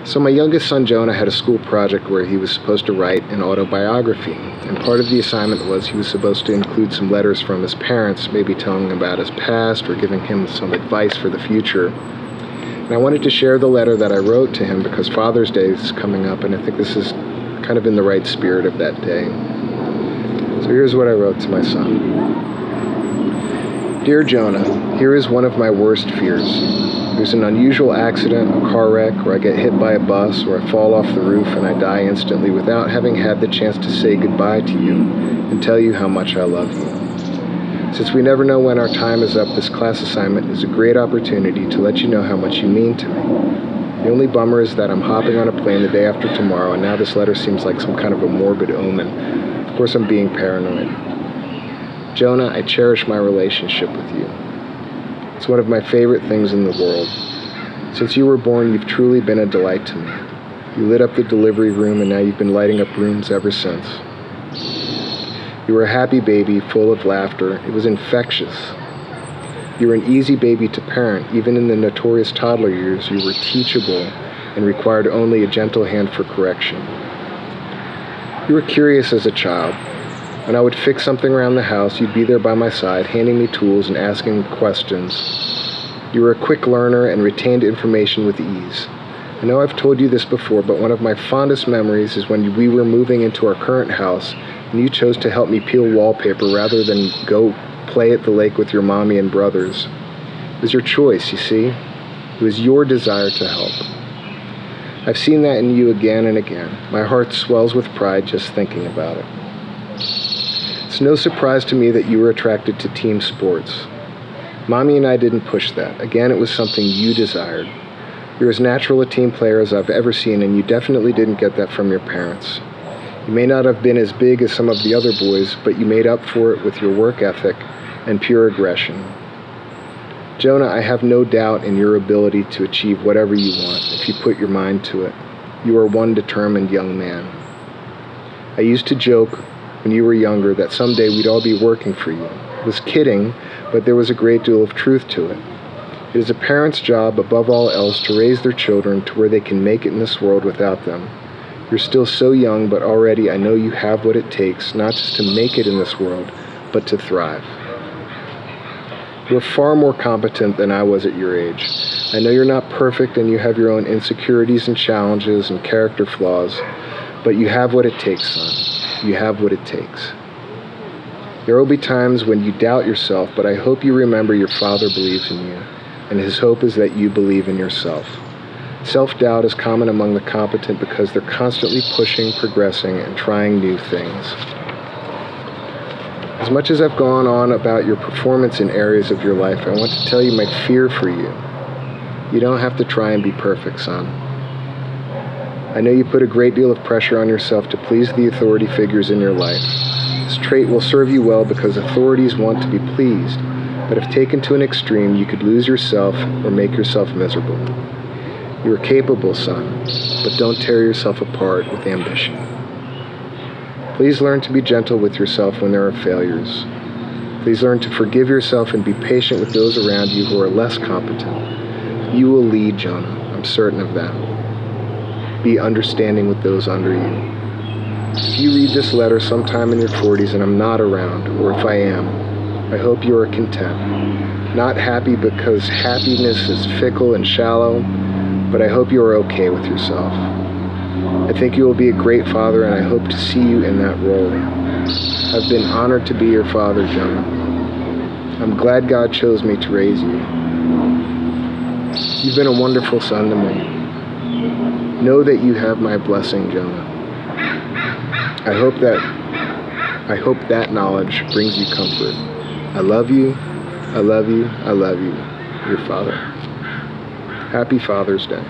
So my youngest son, Jonah, had a school project where he was supposed to write an autobiography. And part of the assignment was he was supposed to include some letters from his parents, maybe telling him about his past or giving him some advice for the future. And I wanted to share the letter that I wrote to him because Father's Day is coming up, and I think this is kind of in the right spirit of that day. So here's what I wrote to my son. Dear Jonah, here is one of my worst fears. There's an unusual accident, a car wreck, or I get hit by a bus, or I fall off the roof and I die instantly without having had the chance to say goodbye to you and tell you how much I love you. Since we never know when our time is up, this class assignment is a great opportunity to let you know how much you mean to me. The only bummer is that I'm hopping on a plane the day after tomorrow, and now this letter seems like some kind of a morbid omen. Of course, I'm being paranoid. Jonah, I cherish my relationship with you. It's one of my favorite things in the world. Since you were born, you've truly been a delight to me. You lit up the delivery room, and now you've been lighting up rooms ever since. You were a happy baby, full of laughter. It was infectious. You were an easy baby to parent. Even in the notorious toddler years, you were teachable and required only a gentle hand for correction. You were curious as a child. When I would fix something around the house, you'd be there by my side, handing me tools and asking questions. You were a quick learner and retained information with ease. I know I've told you this before, but one of my fondest memories is when we were moving into our current house, and you chose to help me peel wallpaper rather than go play at the lake with your mommy and brothers. It was your choice, you see. It was your desire to help. I've seen that in you again and again. My heart swells with pride just thinking about it. It's no surprise to me that you were attracted to team sports. Mommy and I didn't push that. Again, it was something you desired. You're as natural a team player as I've ever seen, and you definitely didn't get that from your parents. You may not have been as big as some of the other boys, but you made up for it with your work ethic and pure aggression. Jonah, I have no doubt in your ability to achieve whatever you want if you put your mind to it. You are one determined young man. I used to joke when you were younger that someday we'd all be working for you. I was kidding, but there was a great deal of truth to it. It is a parent's job, above all else, to raise their children to where they can make it in this world without them. You're still so young, but already I know you have what it takes, not just to make it in this world, but to thrive. You're far more competent than I was at your age. I know you're not perfect and you have your own insecurities and challenges and character flaws, but you have what it takes, son. You have what it takes. There will be times when you doubt yourself, but I hope you remember your Father believes in you, and his hope is that you believe in yourself. Self-doubt is common among the competent because they're constantly pushing, progressing, and trying new things. As much as I've gone on about your performance in areas of your life, I want to tell you my fear for you. You don't have to try and be perfect, son. I know you put a great deal of pressure on yourself to please the authority figures in your life. This trait will serve you well because authorities want to be pleased, but if taken to an extreme, you could lose yourself or make yourself miserable. You are capable, son, but don't tear yourself apart with ambition. Please learn to be gentle with yourself when there are failures. Please learn to forgive yourself and be patient with those around you who are less competent. You will lead, Jonah. I'm certain of that. Be understanding with those under you. If you read this letter sometime in your 40s and I'm not around, or if I am, I hope you are content. Not happy because happiness is fickle and shallow, but I hope you are okay with yourself. I think you will be a great father, and I hope to see you in that role. I've been honored to be your father, Jonah. I'm glad God chose me to raise you. You've been a wonderful son to me. Know that you have my blessing, Jonah. I hope that knowledge brings you comfort. I love you, I love you, I love you. Your father. Happy Father's Day.